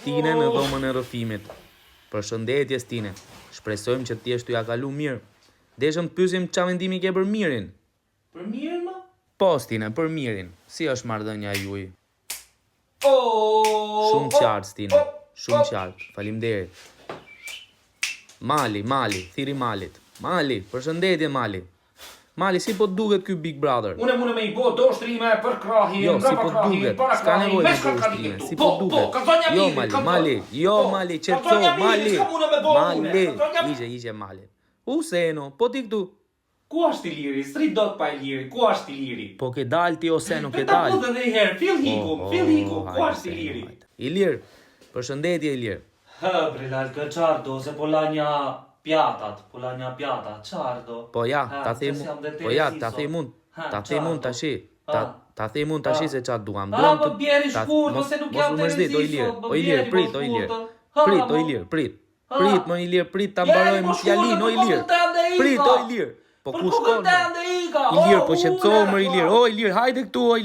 Stine në dhomën e rrëfimit. Përshëndetje Stine. Shpresojmë që ti jesh t'u ja kalu mirë. Deshëm të pyesim ç'a mendimi ke për Mirin. Për Mirin më? Po Stine, për Mirin. Si është marrëdhënia juaj? Shumë qartë Stine. Shumë qartë. Faleminderit. Mali, thiri Malit. Mali, përshëndetje Mali. Mali, si po duket ky Big Brother? Unë me i bo do shtrime për krahin, jo, si po krahin, duket, para s'ka krahin, nevojë mes të krahin, si po duket. Jo Mali, qetso, Mali, ije Mali. Useno, po ti këtu. Ku është i liri? S'ri dot pa i liri, ku është i liri? Po ke dal ti Oseno, ke dal. Po ta edhe herë, fill hiku, ku është i liri? Ilir, përshëndetje Ilir. Brilal că Ciardo, se polania piata, Ciardo. Po ja, ta them unë tashi. Ta them unë tashi se çfarë duam. Po bjeri shkurt, ose nuk jam televizor. O Ilir, prit. Prit, më Ilir, prit ta mbarojmë fjalin, o Ilir. Prit, o Ilir. Po ku shkon? Ilir, po qetëso më Ilir. O Ilir, hajde këtu, o Ilir.